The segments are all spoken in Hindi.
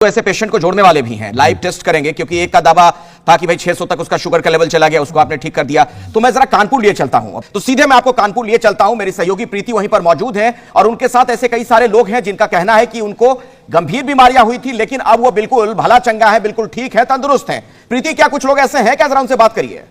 तो ऐसे पेशेंट को जोड़ने वाले भी हैं, लाइव टेस्ट करेंगे, क्योंकि एक का दावा था कि भाई 600 तक उसका शुगर का लेवल चला गया, उसको आपने ठीक कर दिया। तो मैं जरा कानपुर लिए चलता हूं, तो सीधे मैं आपको कानपुर लिए चलता हूं। मेरी सहयोगी प्रीति वहीं पर मौजूद है और उनके साथ ऐसे कई सारे लोग हैं जिनका कहना है कि उनको गंभीर बीमारियां हुई थी, लेकिन अब वो बिल्कुल भला चंगा है, बिल्कुल ठीक है, तंदुरुस्त है। प्रीति, क्या कुछ लोग ऐसे हैं क्या? जरा उनसे बात करिए।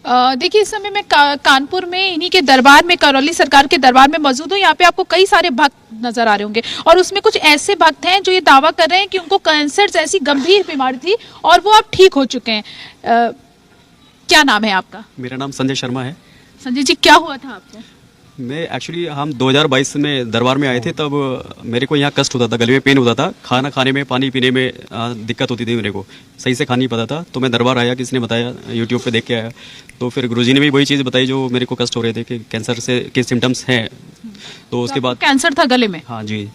देखिए, इस समय मैं कानपुर में इन्हीं के दरबार में, करौली सरकार के दरबार में मौजूद हूँ। यहाँ पे आपको कई सारे भक्त नजर आ रहे होंगे और उसमें कुछ ऐसे भक्त हैं जो ये दावा कर रहे हैं कि उनको कैंसर जैसी गंभीर बीमारी थी और वो अब ठीक हो चुके हैं। क्या नाम है आपका? मेरा नाम संजय शर्मा है। संजय जी, क्या हुआ था आपको? मैं एक्चुअली हम 2022 में दरबार में आए थे, तब मेरे को यहाँ कष्ट होता था, गले में पेन होता था, खाना खाने में, पानी पीने में दिक्कत होती थी, मेरे को सही से खा नहीं पाता था। तो मैं दरबार आया, किसी ने बताया, यूट्यूब पे देख के आया, तो फिर गुरुजी ने भी वही चीज़ बताई जो मेरे को कष्ट हो रहे थे कि कैंसर से के सिम्टम्स हैं। तो उसके बाद कैंसर था गले में? हाँ जी।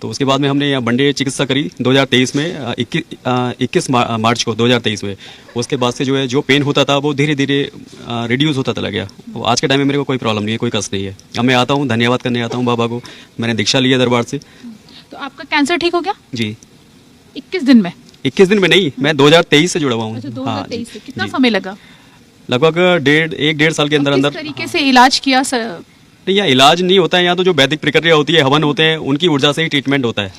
तो उसके बाद में हमने यहाँ बंडे चिकित्सा करी 2023 में, 21 मार्च को 2023 में। उसके बाद से जो है, जो पेन होता था वो धीरे धीरे रिड्यूस होता चला गया। तो आज के टाइम में मेरे को कोई प्रॉब्लम नहीं है, कोई कष्ट नहीं है। अब मैं आता हूँ, धन्यवाद करने आता हूँ बाबा को, मैंने दीक्षा लिया दरबार से। तो आपका कैंसर ठीक हो गया जी। 21 दिन में? 21 दिन में नहीं, मैं 2023 से जुड़ा हुआ हूँ। अच्छा, 2023 से। कितना समय लगा? लगभग 1.5 साल के अंदर किस तरीके से इलाज किया? नहीं, यहाँ इलाज नहीं होता है। यहाँ तो जो वैदिक प्रक्रिया होती है, हवन होते हैं, उनकी ऊर्जा से ही ट्रीटमेंट होता है।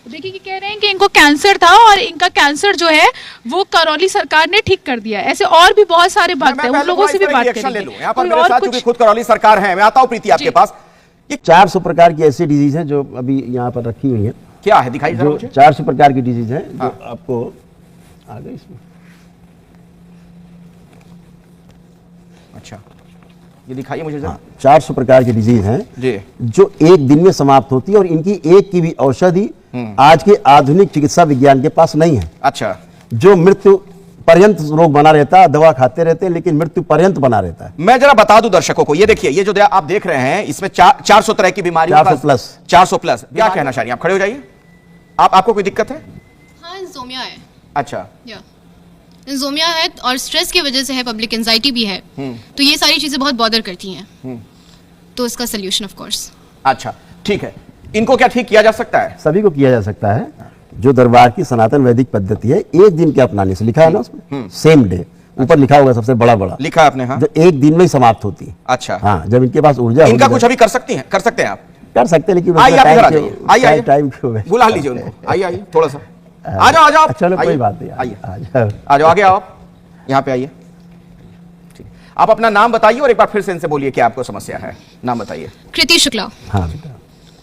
देखिए कि कह रहे हैं कि इनको कैंसर था और इनका कैंसर जो है वो करौली सरकार ने ठीक कर दिया है। ऐसे और भी बहुत सारे भक्त हैं, उन लोगों से भी बात करेंगे। यहाँ पर मेरे साथ चूंकि खुद करौली सरकार है, मैं आता हूँ प्रीति आपके पास। ये 400 प्रकार की ऐसी डिजीज हैं जो अभी यहाँ पर रखी हुई हैं। क्या है, दिखाई जो 400 प्रकार की डिजीज हैं जो आपको आ गई इसमें। अच्छा, ये दिखाइए मुझे जरा। 400 प्रकार की डिजीज हैं जी, जो एक दिन में समाप्त होती है और इनकी एक की भी औषधि आज के आधुनिक चिकित्सा विज्ञान के पास नहीं है। अच्छा, जो मृत्यु पर्यंत रोग बना रहता है, दवा खाते रहते हैं, लेकिन मृत्यु पर्यंत बना रहता है। मैं जरा बता दूं दर्शकों को, ये देखिए, ये जो आप देख रहे हैं, इसमें 400 तरह की बीमारी, 400 प्लस। 400 प्लस। क्या कहना चाहिए? आप खड़े हो जाइए। आपको कोई दिक्कत है? हाँ, इंसोमिया है। अच्छा, इंसोमिया है और स्ट्रेस की वजह से है, पब्लिक एंजाइटी भी है। तो ये सारी चीजें बहुत बॉदर करती हैं। तो इसका सोल्यूशन ऑफ कोर्स। अच्छा, ठीक है। इनको क्या ठीक किया जा सकता है? सभी को किया जा सकता है। जो दरबार की सनातन वैदिक पद्धति है, एक दिन के अपनाने से, लिखा है ना उसमें, सेम डे ऊपर लिखा होगा, सबसे बड़ा बड़ा लिखा है आपने? हाँ, जो एक दिन में ही समाप्त होती है। अच्छा, हाँ, जब इनके पास ऊर्जा इनका कुछ अभी कर सकते हैं आप? कर सकते हैं, लेकिन आइए, आइए, टाइम क्यों है? बुला लीजिए उनको। आइए थोड़ा सा, आ जाओ। चलो, कोई बात नहीं, आइए, आ जाओ, आगे आओ, आप यहाँ पे आइए। ठीक, आप अपना नाम बताइए और एक बार फिर से इनसे बोलिए क्या आपको समस्या है। नाम बताइए। कृति शुक्ला। हाँ बेटा,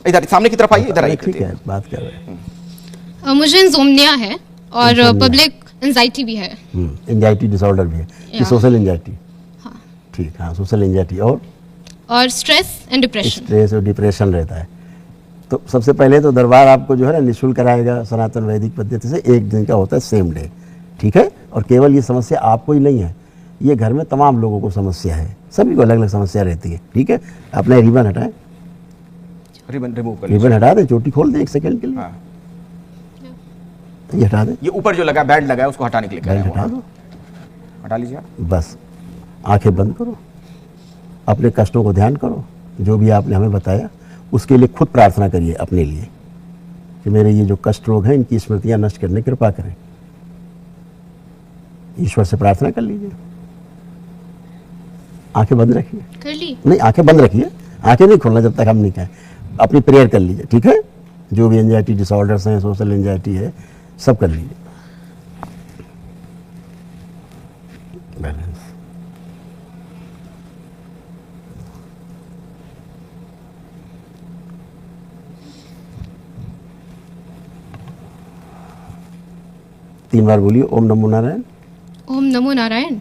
इधर सामने की तरफ आइए, इधर आइए। ठीक है, बात कर रहे हैं। मुझे इंसोमिया है और पब्लिक एंजाइटी भी है। एंजाइटी डिसऑर्डर भी है, ये सोशल एंजाइटी। हाँ। ठीक, हाँ, सोशल एंजाइटी और स्ट्रेस एंड डिप्रेशन। स्ट्रेस और डिप्रेशन रहता है। तो सबसे पहले तो दरबार आपको जो है ना निःशुल्क कराएगा, सनातन वैदिक पद्धति से, एक दिन का होता है, सेम डे। ठीक है, और केवल ये समस्या आपको ही नहीं है, ये घर में तमाम लोगों को समस्या है, सभी को अलग अलग समस्या रहती है। ठीक है, अपना रिबन हटाएं, रिबन रिमूव कर रिबन हटा दें, चोटी खोल दें 1 सेकंड के लिए। हाँ। ये हटा दें, ये ऊपर जो लगा, बैंड लगा है, उसको हटाने के लिए बैंड हटा दो, हटा लीजिए आप। बस आंखें बंद करो, अपने कष्टों को ध्यान करो, जो भी आपने हमें बताया उसके लिए खुद प्रार्थना करिए अपने लिए कि मेरे ये जो कष्ट रोग हैं, इनकी स्मृतियां नष्ट करने की कृपा करें। ईश्वर से प्रार्थना कर लीजिए। आंखें बंद रखिए। कर ली? नहीं, आंखें बंद रखिए, आंखें नहीं खोलना जब तक हम नहीं कहें। अपनी प्रेयर कर लीजिए। ठीक है, जो भी एंजाइटी डिसऑर्डर्स हैं, सोशल एंजाइटी है, सब कर लीजिए। बैलेंस। तीन बार बोलिए, ओम नमो नारायण। ओम नमो नारायण।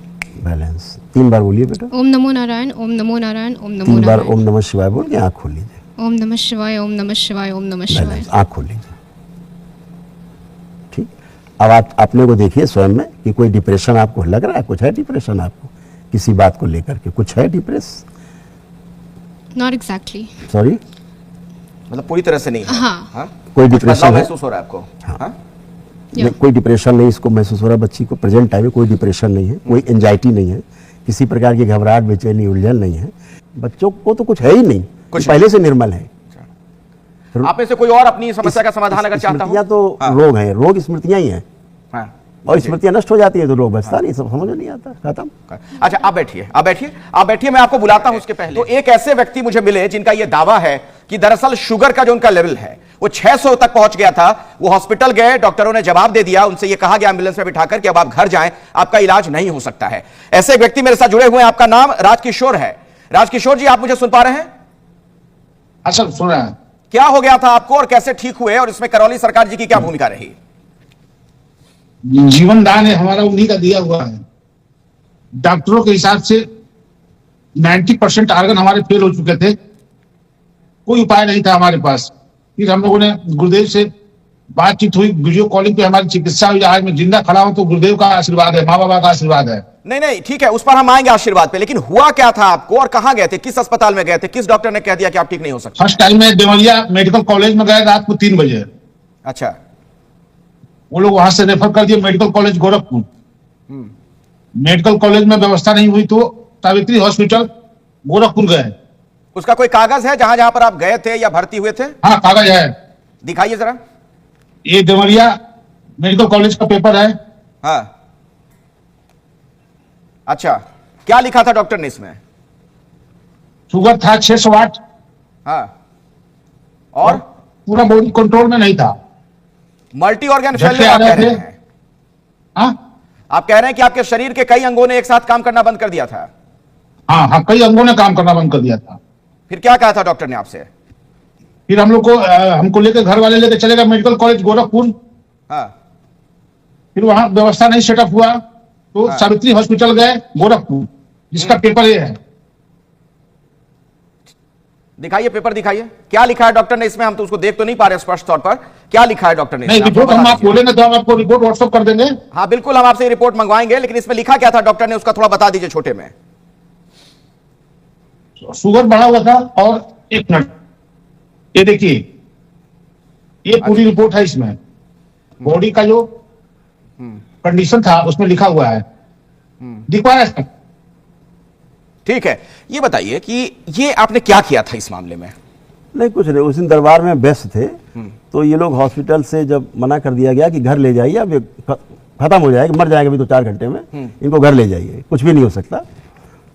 बैलेंस। 3 बार बोलिए बेटा। ओम नमो नारायण, ओम नमो नारायण, ओम नमो 3 बार नारायण। ओम नमः शिवाय बोल के आँख खोल लीजिए। ओम नमः शिवाय, ओम नमः शिवाय, ओम नमः शिवाय। बैलेंस। आँख खोल लीजिए। ठीक, अब आप अपने को देखिए स्वयं में कि कोई डिप्रेशन आपको लग रहा है? कुछ है डिप्रेशन आपको किसी बात को लेकर के? कुछ है डिप्रेस? Not exactly. सॉरी, मतलब पूरी तरह से नहीं है? हाँ। कोई बदलाव डिप्रेशन है? महसूस हो रहा है आपको? हाँ। नहीं, कोई डिप्रेशन नहीं इसको महसूस हो रहा बच्ची को। प्रेजेंट टाइम में कोई डिप्रेशन नहीं है, कोई एंजाइटी नहीं है, किसी प्रकार की घबराहट, बेचैनी, उलझन नहीं है। बच्चों को तो कुछ है ही नहीं, कुछ पहले से निर्मल है। आप में से कोई और अपनी समस्या का समाधान अगर चाहता हो? स्मृतियां तो हाँ। रोग हैं, रोग स्मृतियां ही हैं, हाँ। और स्मृतियां नष्ट हो जाती है तो रोग बचता नहीं, सब समझ नहीं आता, खत्म। अच्छा, आप बैठिए, आप बैठिए, आप बैठिए, मैं आपको बुलाता हूं उसके पहले। तो एक ऐसे व्यक्ति मुझे मिले जिनका यह दावा है कि दरअसल शुगर का जो उनका लेवल है वो 600 तक पहुंच गया था। वो हॉस्पिटल गए, डॉक्टरों ने जवाब दे दिया, उनसे यह कहा गया एम्बुलेंस में बिठाकर कि अब आप घर जाएं, आपका इलाज नहीं हो सकता है। ऐसे एक व्यक्ति मेरे साथ जुड़े हुए हैं, आपका नाम राजकिशोर है। राजकिशोर जी, आप मुझे सुन पा रहे हैं? अच्छा, सुन रहे हैं। क्या हो गया था आपको और कैसे ठीक हुए, और इसमें करौली सरकार जी की क्या भूमिका रही? जीवन दान है हमारा, उन्हीं का दिया हुआ है। डॉक्टरों के हिसाब से 90% आर्गन हमारे फेल हो चुके थे, कोई उपाय नहीं था हमारे पास। फिर हम लोगों ने गुरुदेव से बातचीत हुई, वीडियो कॉलिंग पे हमारी चिकित्सा हुई। आज मैं जिंदा खड़ा हूं तो गुरुदेव का आशीर्वाद है, माँ बाबा का आशीर्वाद है। नहीं नहीं, ठीक है, उस पर हम आएंगे आशीर्वाद पे, लेकिन हुआ क्या था आपको और कहां गए थे, किस अस्पताल में गए थे, किस डॉक्टर ने कह दिया कि आप ठीक नहीं हो सकते? फर्स्ट टाइम मैं देवरिया मेडिकल कॉलेज में गया रात को 3 बजे। अच्छा, वो लोग वहां से रेफर कर दिए medical college Gorakhpur. Medical college में व्यवस्था नहीं हुई तो सावित्री हॉस्पिटल गोरखपुर गए। उसका कोई कागज है जहां जहां पर आप गए थे या भर्ती हुए थे? हाँ, कागज है, दिखाइए जरा। ये देवरिया मेडिकल कॉलेज का पेपर है। हाँ, अच्छा, क्या लिखा था डॉक्टर ने इसमें? शुगर था 608 हाँ, और पूरा बॉडी कंट्रोल में नहीं था। मल्टी ऑर्गन झटके फेलियर आ आप रहे कह रहे थे। हैं? हाँ आप कह रहे हैं कि आपके शरीर के कई अंगों ने एक साथ काम करना बंद कर दिया था? हाँ हाँ, कई अंगों ने काम करना बंद कर दिया था। फिर क्या कहा था डॉक्टर ने आपसे? फिर हम लोग को हमको लेकर घर वाले लेकर चले गए मेडिकल कॉलेज गोरखपुर। हाँ, फिर वहां व्यवस्था नहीं सेटअप हुआ तो हाँ। सावित्री हॉस्पिटल गए गोरखपुर, जिसका पेपर ये है। दिखाइए, पेपर दिखाइए, क्या लिखा है डॉक्टर ने इसमें? हम तो उसको देख तो नहीं पा रहे स्पष्ट तौर पर, क्या लिखा है डॉक्टर ने नहीं, इसमें? रिपोर्ट आपको हम बता आप दीजिए। बोलेंगे तो हम आपको रिपोर्ट व्हाट्सअप कर देंगे। हाँ बिल्कुल, हम आपसे रिपोर्ट मंगवाएंगे, लेकिन इसमें लिखा क्या था डॉक्टर ने, उसका थोड़ा बता दीजिए छोटे में। शुगर बढ़ा हुआ था। और 1 मिनट, ये देखिए, ये पूरी रिपोर्ट है। इसमें बॉडी का जो कंडीशन था उसमें लिखा हुआ है, दिख पा रहा है? ठीक है, ये बताइए कि ये आपने क्या किया था इस मामले में? नहीं, कुछ नहीं, उस दिन दरबार में व्यस्त थे, तो ये लोग हॉस्पिटल से जब मना कर दिया गया कि घर ले जाइए, अब ये खत्म हो जाएगा, मर जाएंगे अभी तो 4 घंटे में, इनको घर ले जाइए, कुछ भी नहीं हो सकता।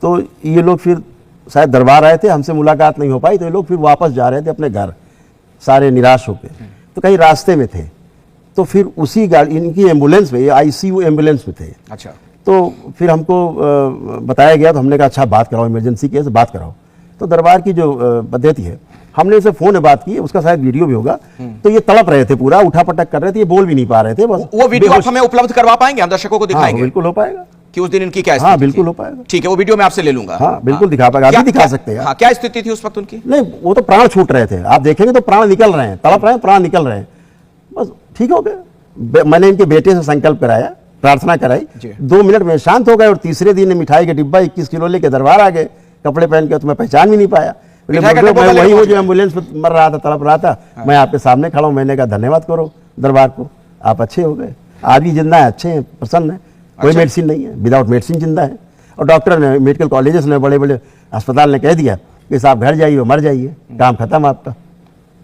तो ये लोग फिर शायद दरबार आए थे, हमसे मुलाकात नहीं हो पाई, तो ये लोग फिर वापस जा रहे थे अपने घर, सारे निराश होकर। तो कहीं रास्ते में थे, तो फिर उसी गाड़ी, इनकी एम्बुलेंस में, ये ICU एम्बुलेंस में थे। अच्छा, तो फिर हमको बताया गया, तो हमने कहा अच्छा बात कराओ, इमरजेंसी केस बात कराओ। तो दरबार की जो पद्धति है, हमने उसे फोन में बात की, उसका शायद वीडियो भी होगा। तो ये तड़प रहे थे, पूरा उठा पटक कर रहे थे, ये बोल भी नहीं पा रहे थे। बस वो वीडियो आप हमें उपलब्ध करवा पाएंगे, हम दर्शकों को हाँ, दिखाएंगे बिल्कुल हो पाएगा कि उस दिन इनकी क्या स्थिति हाँ, थी? बिल्कुल हो पाएगा। ठीक है, वो वीडियो मैं आपसे ले लूंगा। हाँ, बिल्कुल दिखा पाएगा, अभी दिखा सकते हैं। हाँ, क्या स्थिति थी उस वक्त उनकी? नहीं, वो तो प्राण छूट रहे थे, आप देखेंगे तो प्राण निकल रहे हैं, तड़प रहे हैं, प्राण निकल रहे हैं। बस ठीक हो गया। मैंने इनके बेटे से संकल्प कराया, प्रार्थना कराई, 2 मिनट में शांत हो गए। और तीसरे दिन मिठाई का डिब्बा 21 किलो लेके दरबार आ गए, कपड़े पहन के। तो मैं पहचान भी नहीं पाया, मैं वही हूँ जो एम्बुलेंस में मर रहा था, तड़प रहा था। मैं आपके सामने खड़ा हूँ। मैंने कहा धन्यवाद करो दरबार को, आप अच्छे हो गए, आज भी जिंदा है, अच्छे हैं, प्रसन्न है, कोई मेडिसिन नहीं है, विदाउट मेडिसिन जिंदा है। और डॉक्टर ने, मेडिकल कॉलेजेस ने, बड़े बड़े अस्पताल ने कह दिया कि साहब घर जाइए, मर जाइए, काम खत्म आपका,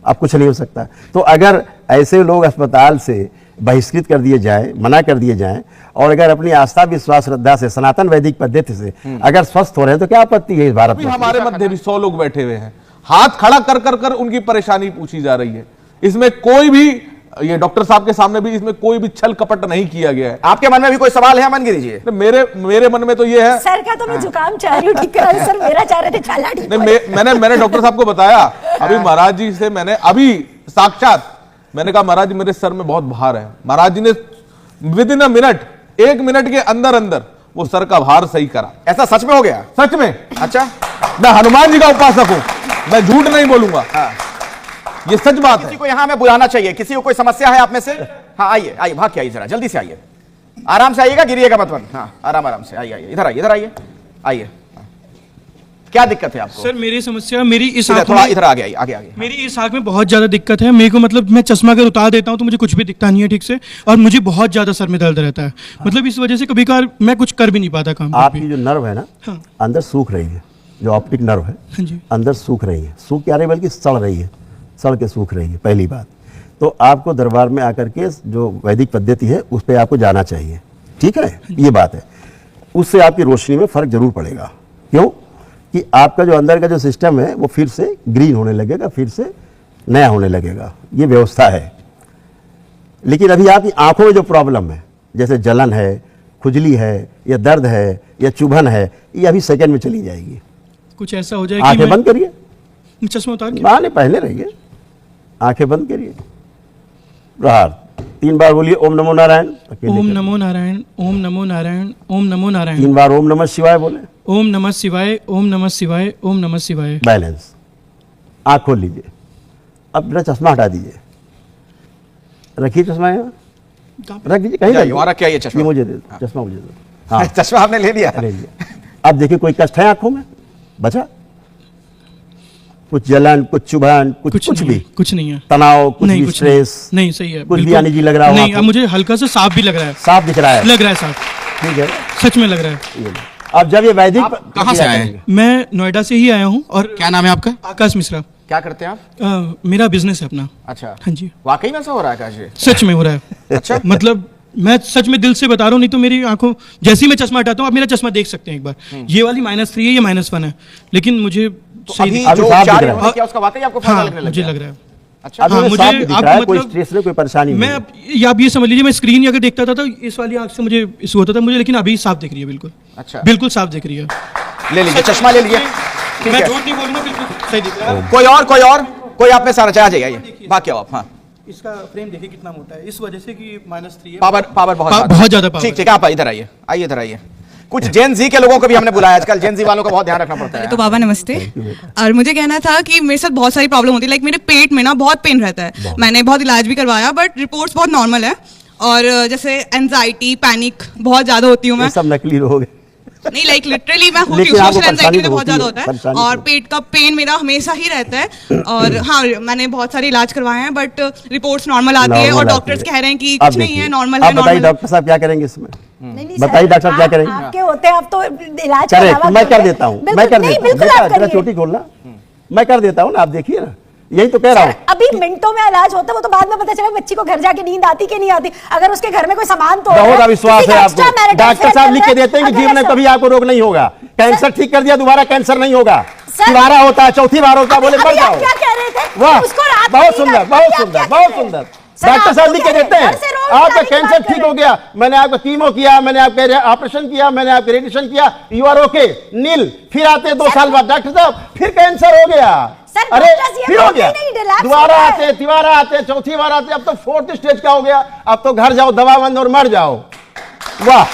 अब कुछ नहीं हो सकता। तो अगर ऐसे लोग अस्पताल से बहिष्कृत कर दिए जाए, मना कर दिए जाएं, और अगर अपनी आस्था विश्वास श्रद्धा से, सनातन वैदिक पद्धति से अगर स्वस्थ हो रहे हैं, तो क्या आपत्ति है इस भारत में? हमारे मध्य भी 100 लोग बैठे हुए हैं, हाथ खड़ा कर कर कर उनकी परेशानी पूछी जा रही है। इसमें कोई भी, ये डॉक्टर साहब के सामने भी, इसमें कोई भी छल कपट नहीं किया गया है। आपके मन में भी कोई सवाल है? मन कीजिए। मेरे मन में तो ये है सर का तो मैं जुकाम चाह रही हूँ ठीक करा, सर मेरा चाह रहे थे छाला ठीक। नहीं, मैंने डॉक्टर साहब को बताया अभी, महाराज जी से मैंने अभी साक्षात मैंने कहा महाराज जी मेरे सर में बहुत भार है। महाराज जी ने with in a minute, 1 minute के अंदर अंदर वो सर का भार सही करा। ऐसा सच में हो गया? सच में। अच्छा, मैं हनुमान जी का उपासक हूं, मैं झूठ नहीं बोलूंगा। ये सच बात है। किसी को यहां हमें बुलाना चाहिए, किसी को कोई समस्या है आप में से? हाँ आइए, आइए, भाग के आइए, जरा जल्दी से आइए, आराम से आइएगा, गिरिएगा मत। हाँ, आराम से आइए, इधर आइए, इधर आइए, आइए। क्या दिक्कत है आपको? सर मेरी समस्या, मेरी इस आंख थोड़ा में, इधर आगे आइए, आगे आगे। मेरी इस आंख में बहुत ज्यादा दिक्कत है। मेरे को मतलब मैं चश्मा अगर उतार देता हूँ तो मुझे कुछ भी दिखता नहीं है ठीक से, और मुझे बहुत ज्यादा सर में दर्द रहता है। मतलब इस वजह से कभी कभार मैं कुछ कर भी नहीं पाता काम। आपकी जो नर्व है ना, हाँ। अंदर सूख रही है, जो ऑप्टिक नर्व है हाँ जी। अंदर सूख रही है, सूख क्या रही है बल्कि सड़ रही है, सड़ के सूख रही है, पहली बात। तो आपको दरबार में आकर के जो वैदिक पद्धति है उस पर आपको जाना चाहिए, ठीक है, ये बात है। उससे आपकी रोशनी में फर्क जरूर पड़ेगा। क्यों कि आपका जो अंदर का जो सिस्टम है वो फिर से ग्रीन होने लगेगा, फिर से नया होने लगेगा, ये व्यवस्था है। लेकिन अभी आपकी आंखों में जो प्रॉब्लम है, जैसे जलन है, खुजली है, या दर्द है, या चुभन है, ये अभी सेकंड में चली जाएगी। कुछ ऐसा हो जाए कि आंखें बंद करिए, चश्मा उतार के माने पहले रहिए, आंखें बंद करिए, प्रहार 3 बार बोलिए ओम नमो नारायण। अकेले ओम करिए। नमो नारायण, ओम नमो नारायण, ओम नमो नारायण, 3 बार ओम नमः शिवाय बोले। ओम नमः शिवाय, ओम नमः शिवाय, ओम नमः शिवाय। बैलेंस। आंख खोल लीजिए, अब अपना चश्मा हटा दीजिए, रखिए चश्मा यहाँ, रख दीजिए कहीं, वहाँ रख के आइए चश्मा। ये मुझे दे दो, चश्मा मुझे दो। हाँ चश्मा आपने ले लिया। ले लिया। अब देखिए कोई कष्ट है आंखों में, बचा कुछ जलन, कुछ चुभन, कुछ भी, कुछ नहीं है, तनाव, कुछ नहीं, भी कुछ स्ट्रेस, नहीं, सही है, कुछ भी बिल्कुल अनईजी लग रहा हो नहीं। आपको? अब मुझे हल्का सा साफ भी लग रहा है, साफ दिख रहा है, लग रहा है साफ, ठीक है, सच में लग रहा है। ये लो। अब जब ये वैदिक कहाँ से आए हैं? मैं नोएडा से ही आया हूँ और क्या नाम है आपका? आकाश मिश्रा। क्या करते हैं आप? मेरा बिजनेस है अपना। अच्छा, हाँ जी, वाकई में ऐसा हो रहा है आकाश जी? सच में हो रहा है। अच्छा, मतलब मैं सच में दिल से बता रहा हूँ, नहीं तो मेरी आंखों, जैसे ही मैं चश्मा हटाता हूँ, आप मेरा चश्मा देख सकते हैं एक बार, ये वाली -3 है, ये -1 है, लेकिन मुझे तो सही अभी दिख- जो अभी साफ उपचार दिख रहा है। इन्होंने किया उसका वाकई आपको फायदा हाँ, लगने लग मुझे गया? लग रहा है। अच्छा, अब हाँ, मुझे मुझे साफ दिख आप रहा है, कोई मतलब- स्ट्रेस नहीं, कोई परेशानी मैं नहीं है। अब ये आप ये समझ लीजिए, मैं स्क्रीन अगर देखता था तो इस वाली आंख से मुझे इशू होता था मुझे, लेकिन अभी साफ दिख रही है, बिल्कुल, अच्छा, बिल्कुल साफ दिख रही है। ले लीजिए चश्मा, ले लीजिए, ठीक मैं है। झूठ नहीं बोलूंगा, बिल्कुल सही दिख रहा है। कोई आप में सारा चाह जाइए, बाकी आओ आप। हाँ, इसका फ्रेम देखिए कितना मोटा है, इस वजह से कि -3 है। पावर बहुत बहुत ज्यादा पावर ठीक ठीक, आप इधर आइए, आइए इधर आइए। कुछ जेन जी के लोगों को भी हमने बुलाया, आजकल जेन जी वालों का बहुत ध्यान रखना पड़ता है। तो बाबा नमस्ते। और मुझे कहना था कि मेरे साथ बहुत सारी प्रॉब्लम होती है, लाइक मेरे पेट में ना बहुत पेन रहता है, मैंने बहुत इलाज भी करवाया बट रिपोर्ट्स बहुत नॉर्मल है। और जैसे एंजाइटी, पैनिक बहुत ज्यादा होती हूँ मैं, ये सब नकली रोग है। नहीं लाइक लिटरली मैं होती लेकिन हूँ, आपको सोशल एंजाइटी परेशानी तो बहुत तो ज्यादा होती है, होता है, परेशानी और तो। पेट का पेन मेरा हमेशा ही रहता है। और हाँ, मैंने बहुत सारे इलाज करवाए हैं बट रिपोर्ट्स नॉर्मल आती है, और नॉर्मल डॉक्टर्स आती है। कह रहे हैं कि अब कुछ नहीं देखिए, है, नॉर्मल आप है, बताइए नॉर्मल। डॉक्टर साहब क्या करेंगे इसमें? नहीं, बताइए डॉक्टर साहब क्या करेंगे? आपके होते हैं, आप तो इलाज करेक्ट, दावा मैं कर करते हैं। देता हूँ, बिल्कुल, मैं कर नहीं, देता हूँ, बिल्कुल बेटा आप जरा करिए। चोटी खोलना, मैं कर देता हूँ ना, आप देखिए ना, यही तो कह रहा सर, हूँ। अभी मिनटों में इलाज होता है, वो तो बाद में पता चला बच्ची को घर जाके नींद आती कि नहीं आती, अगर उसके घर में कोई सामान तो बहुत विश्वास है आपको, डॉक्टर साहब लिख के देते हैं कि जीवन में कभी आपको रोग नहीं होगा, कैंसर ठीक कर दिया, दोबारा कैंसर नहीं होगा, दोबारा होता है, चौथी बार होता है, बोले मर जाओ। क्या कह रहे थे? वाह, उसको रात बहुत में सुंदर, नींद बहुत आती है, सुंदर, क्या बहुत कह रहे हैं? सुंदर। सर, डॉक्टर आप साहब तो लिख के कह रहे देते हैं, हैं घर से रोग आपका लाने की कैंसर बात कर ठीक हो रहे हैं। गया, मैंने आपको कीमो किया, मैंने आपके ऑपरेशन किया, मैंने आपके रेडिएशन किया, यू आर ओके, नील। फिर आते 2 साल बाद डॉक्टर साहब फिर कैंसर हो गया, सर, अरे डॉक्टर्स ये फिर हो बोलते गया, ही नहीं, रिलैक्स दोबारा होता है। आते, तिबारा आते, चौथी बार आते, अब तो 4th स्टेज का हो गया, अब तो घर जाओ, दवा बंद और मर जाओ। वाह,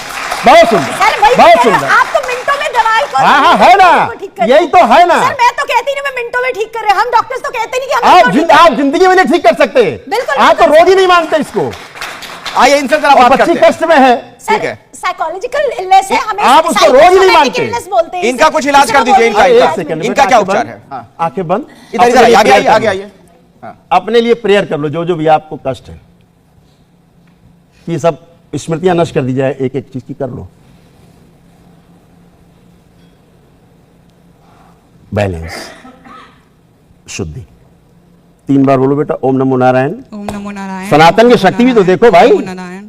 बहुत सुंदर, सर, वही बहुत कह रहे हैं, सुंदर। आप तो मिनटों में दवाई को हाँ, हाँ, है ना, ठीक कर यही तो है ना। सर, मैं तो कहती नहीं मैं मिनटों में ठीक कर रहे हैं, हम डॉक्टर्स तो कहते नहीं कि हम मिनटों में ठीक आप जिंदगी में नहीं ठीक कर सकते, बिल्कुल आप तो नहीं कर रोज ही नहीं मानते इसको। आइए इनसे जरा और बात बच्ची करते हैं। कष्ट में है, ठीक है, साइकोलॉजिकल इलनेस है, हमें आप उसको रोज ही नहीं मानते। इलनेस बोलते हैं। इनका कुछ इलाज कर दीजिए, इनका एक सेकंड, इनका क्या उपचार है? हाँ, आंखें बंद, इधर अपने लिए आगे prayer आइए, कर आगे लो। आइए। अपने लिए प्रेयर कर लो, जो जो भी आपको कष्ट है, ये सब स्मृतियां नष्ट कर दी जाए, एक एक चीज की कर लो। बैलेंस, शुद्धि। 3 बार बोलो बेटा, ओम नमो नारायण। ओम नमो नारायण। सनातन की शक्ति भी तो देखो भाई। ओम नारायण।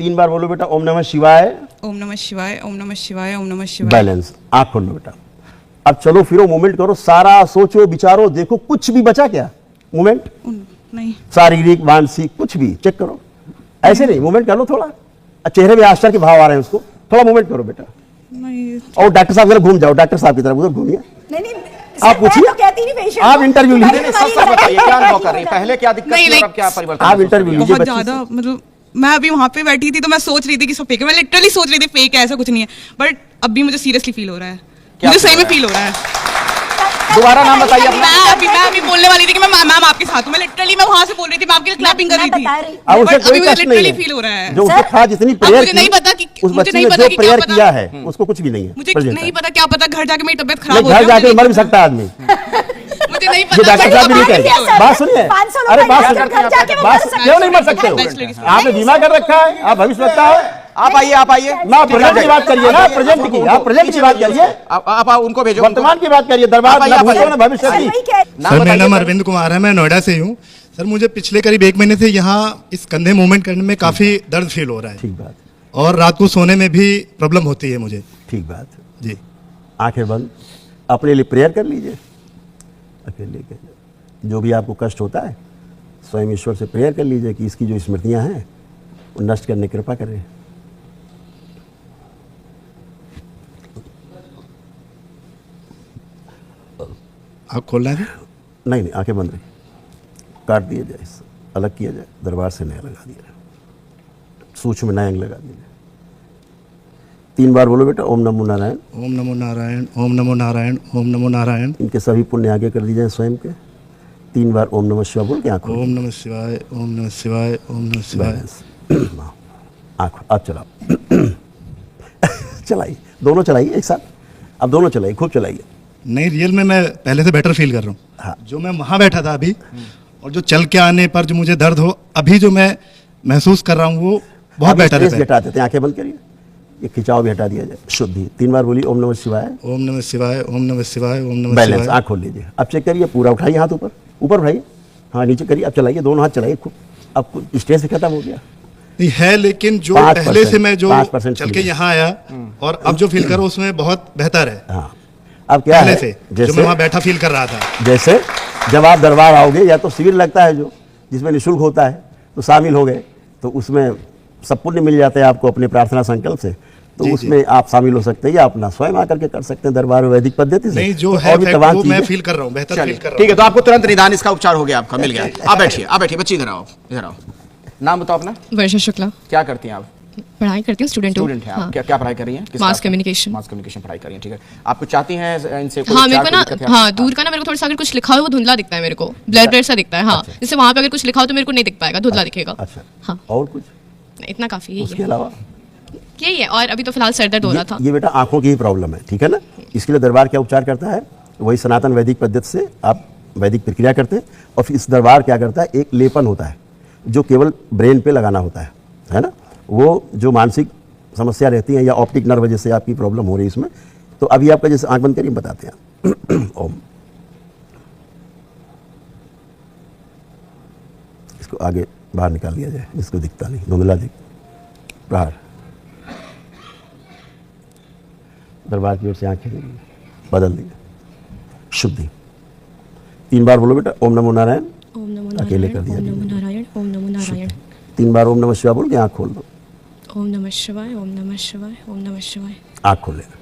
3 बार बोलो बेटा, ओम नमः शिवाय। ओम नमः शिवाय, ओम नमः शिवाय, ओम नमः शिवाय। बैलेंस, आंख खोल लो बेटा। अब चलो फिरो, मूवमेंट करो, सारा सोचो विचारो, देखो कुछ भी बचा क्या मूवमेंट, नहीं, शारीरिक मानसिक कुछ भी चेक करो, ऐसे नहीं, मूवमेंट कर लो थोड़ा, चेहरे में आश्चर्य के भाव आ रहे हैं, उसको थोड़ा मूवमेंट करो बेटा। नहीं, और डॉक्टर साहब की तरफ घूम जाओ, डॉक्टर साहब की तरफ उधर घूमिए, नहीं, आप पूछिए, तो कहती नहीं पेशेंट आप को। इंटरव्यू नहीं, लीजिए, नहीं, सच सच बताइए, क्या अनुभव कर रही है? पहले क्या दिक्कत नहीं, थी और like- अब क्या परिवर्तन? आप इंटरव्यू लीजिए बहुत बच्ची ज्यादा, से। मतलब मैं अभी वहां पे बैठी थी तो मैं सोच रही थी कि सब फेक है, मैं लिटरली सोच रही थी फेक है, ऐसा कुछ नहीं है, बट अभी मुझे सीरियसली फील हो रहा है, मुझे सही में फील हो रहा है। दोबारा नाम बताइए अपना। मैं अभी बोलने वाली थी कि मैं मैम आपके साथ हूँ, मैं लिटरली मैं वहां से बोल रही थी, मैं आपके लिए क्लैपिंग कर रही थी, अब उसे बट कोई अभी मुझे कष्ट नहीं लिटरली है, फील हो रहा है। जो उसके साथ जितनी प्रेयर मुझे नहीं पता कि उस मुझे बच्ची नहीं ने पता जो कि क्या प्रेयर पता- किया है उसको कुछ भी नहीं है। मुझे present नहीं है। पता क्या पता घर जाके मेरी तबीयत नहीं, खराब हो घर जाए, जाके मुझे मर भी नहीं सकता है आदमी, पता। मुझे नहीं ये पता डॉक्टर साहब भी नहीं मैं कहेंगे। क्या बात सुनिए, 500 अरे लोग बात घर सुनिए, जाके वो बात मर सकते क्यों नहीं मर हैं। सकते हो? बैचलर की आपने बीमा कर रखा है, आप भविष्य लगता है, आप आइए, आप आइए। ना प्रेजेंट की बात करिए ना, प्रेजेंट की, आप प्रेजेंट की बात करिए, आप उनको भेजो, वर्तमान की बात करिए, दरबार ना भूलो ना भविष्य की। सर मेरा नाम अरविंद कुमार है, मैं नोएडा से हूँ। सर मुझे पिछले करीब 1 महीने से यहाँ इस कंधे मूवमेंट करने में काफ़ी दर्द फील हो रहा है। ठीक बात, और रात को सोने में भी प्रॉब्लम होती है मुझे। ठीक बात जी। आंखें बंद, अपने लिए प्रेयर कर लीजिए अकेले के। जो भी आपको कष्ट होता है स्वयं ईश्वर से प्रेयर कर लीजिए कि इसकी जो स्मृतियां हैं वो नष्ट करने की कृपा करें। आप खोलना है? नहीं नहीं, आंखें बंद रही, काट दिया जाए, अलग किया जाए, दरबार से नया लगा दिया जाए, सूक्ष्म नया लगा दिया जाए। 3 बार बोलो बेटा, ओम नमो नारायण, ओम नमो नारायण, ओम नमो नारायण, ओम नमो नारायण। इनके सभी पुण्य आगे कर दी जाए स्वयं के। 3 बार ओम नमः शिवाय बोल के आंखों, ओम नमः शिवाय, ओम नमः शिवाय, ओम नमः शिवाय। आंखों आप चलाओ चलाइए, दोनों चलाइए एक साथ, अब दोनों चलाइए, खूब चलाइए। नहीं, रियल में मैं पहले से बेटर फील कर रहा हूँ। हाँ। जो मैं वहाँ बैठा था अभी और जो चल के आने पर जो मुझे दर्द हो, अभी जो मैं महसूस कर रहा हूँ वो बहुत बेटर है। हटा देते हैं, आंखें बंद करिए, ये खिंचाव भी हटा दिया जाए, शुद्धि। 3 बार बोलिए ओम नमः शिवाय, ओम नमः शिवाय, ओम नमः शिवाय, ओम नमः बैलेंस। शिवाय। आँख खोल लीजिए, अब चेक करिए, पूरा उठाइए, हाथ ऊपर ऊपर उठाइए, हाँ नीचे करिए, अब चलाइए, दोनों हाथ चलाइए खूब। अब स्ट्रेस खत्म हो गया नहीं है, लेकिन जो 5% पहले से मैं जो 5% चल के यहाँ आया और अब जो फील कर रहा हूँ उसमें बहुत बेहतर है। हाँ, अब क्या पहले है, से जो मैं वहाँ बैठा फील कर रहा था। जैसे जब आप दरबार आओगे या तो शिविर लगता है जो जिसमें निःशुल्क होता है, तो शामिल हो गए तो उसमें सब पुण्य मिल जाते हैं आपको अपने प्रार्थना संकल्प से, तो जी, उसमें आप शामिल हो सकते हैं या अपना स्वयं आकर के कर सकते हैं दरबार में वैदिक पद्धति से। नहीं, जो तो है और भी तमाम वो मैं चीजें- फील कर रहा हूँ, बेहतर फील कर रहा हूँ। ठीक है, तो आपको तुरंत निदान इसका उपचार हो गया, आपका मिल गया। आप बैठिए, आप बैठिए, बच्ची इधर आओ, इधर आओ। नाम बताओ अपना, वर्षा शुक्ला, क्या करती हैं आप? पढ़ाई करती हूँ, स्टूडेंट हूँ। स्टूडेंट हैं आप, क्या क्या पढ़ाई कर रही हैं? किस Mass बात में? communication। मास कम्युनिकेशन पढ़ाई कर रही हैं, ठीक है। आपको चाहती हैं इनसे कोई हाँ, उपचार, मेरे को कोई ना, दिक्कत है? हाँ, दूर का ना मेरे को थोड़ा सा अगर कुछ लिखा हो वो धुंधला दिखता है, मेरे को ब्लर ब्लर सा दिखता है। हाँ, जैसे वहाँ पे अगर कुछ लिखा हो तो मेरे को नहीं दिख पाएगा, धुंधला दिखेगा। अच्छा, हाँ, और कुछ इतना काफी यही उसके है, अलावा? यही है। और अभी तो फिलहाल सर दर्द हो रहा था। ये बेटा आंखों की ही प्रॉब्लम है, ठीक है ना। इसके लिए दरबार क्या उपचार करता है, वही सनातन वैदिक पद्धति से आप वैदिक प्रक्रिया करते हैं। और फिर इस दरबार क्या करता है, एक लेपन होता है जो केवल ब्रेन पे लगाना होता है ना। वो जो मानसिक समस्या रहती है या ऑप्टिक नर्व जैसे आपकी प्रॉब्लम हो रही है इसमें, तो अभी आपका जैसे आंख बंद करिए, बताते हैं। ओम, इसको आगे बाहर निकाल दिया जाए, इसको दिखता नहीं, धुंधला दिख बाहर। दरबार की ओर से आंखें बदल दी, शुद्धि। 3 बार बोलो बेटा, ओम नमो नारायण, ओम नमो अकेले कर नारायण, दिया ओम नमो नारायण, ओम नमो नारायण। 3 बार ओम नमः शिवाय बोल के आंख खोल दो, ओम नमः शिवाय, ओम नमः शिवाय, ओम नमः शिवाय। आंख खोल लेना।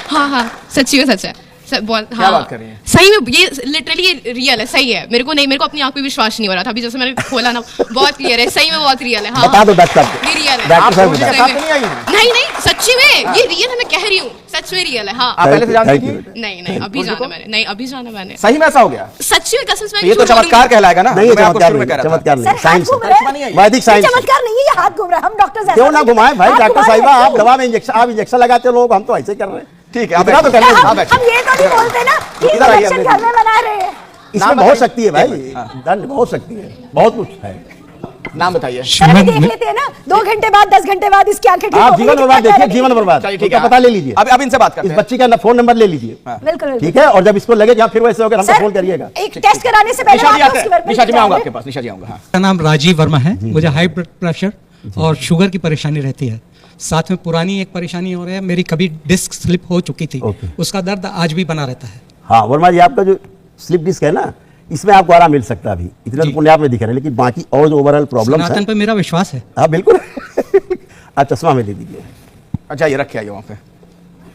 हाँ हाँ, सच्ची में सच है। बहुत, क्या बात कर रही हैं? सही में ये लिटरली रियल है, सही है। मेरे को अपनी आंख पे विश्वास नहीं हो रहा था, अभी जैसे मैंने खोला ना, बहुत क्लियर है, सही में बहुत रियल है। हाँ, बता दो डॉक्टर साहब को। ये रियल है। डॉक्टर साहब मुझे बता। के साथ तो नहीं आई हैं? नहीं नहीं, सच्ची में ये रियल है, मैं कह रही हूँ, सच में रियल है। हाँ, आप पहले से जानती Thank you, थी? बेटा। नहीं नहीं, अभी जाना मैंने, नहीं अभी जाना मैंने, सही में ऐसा हो गया? सच्ची में कसम से। तो ये तो चमत्कार कहलाएगा ना। नहीं, ये मैं आपको चमत्कार शुरू में नहीं, कह रहा था। चमत्कार नहीं, सर, साइंस हाथ घूम है, रहे हैं। वैदिक साइंस है। चमत्कार नहीं है, ये हाथ घूम रहा है, हम डॉक्टर क्यों ना घुमाएं भाई, डॉक्टर साहिबा आप दवा में इंजेक्शन, आप इंजेक्शन लगाते हो लोग, हम तो ऐसे कर रहे हैं। ठीक है, आप इतना तो बैठिए। करने दो। आप बैठिए। हम ये तो नहीं बोलते ना कि इधर आइए, इंजेक्शन अंदर घर में बना रहे हैं। इसमें नाम बहुत बताइए। शक्ति है भाई, दंड बहुत शक्ति है, बहुत कुछ है। नाम बताइए। सर, अभी देख लेते हैं ना, 2 घंटे बाद 10 घंटे बाद इसकी आंखें ठीक आप हो गई, जीवन बर्बाद कितना देखिए, कह जीवन रही है? बर्बाद, चलिए, ठीक ठीक है, है, पता ले लीजिए। अब इनसे बात करते इस हैं। बच्ची का फोन नंबर ले लीजिए, बिल्कुल ठीक है। और जब इसको लगे कि हाँ फिर वैसे हो गया, हमको सर, फोन करिएगा। एक टेस्ट कराने से पहले निशा जी आप आते उसकी हैं, वर्क निशा जी मैं आऊंगा कराएंगे। आपके पास, निशा जी आऊंगा। हाँ, मेरा नाम राजीव वर्मा है। मुझे हाई ब्लड प्रेशर और शुगर की परेशानी रहती है, साथ में पुरानी एक परेशानी हो रही है, मेरी कभी डिस्क स्लिप हो चुकी थी, ओके। उसका दर्द आज भी बना रहता है। हाँ वर्मा जी, आपका जो स्लिप डिस्क है ना, इसमें आपको आराम मिल सकता है अभी, इतना तो पुण्य आप में दिख रहा है, लेकिन बाकी और जो ओवरऑल प्रॉब्लम है, सनातन पे मेरा विश्वास है। हाँ बिल्कुल। आप चश्मा में दे दीजिए, अच्छा ये रखे आइए वहाँ पे।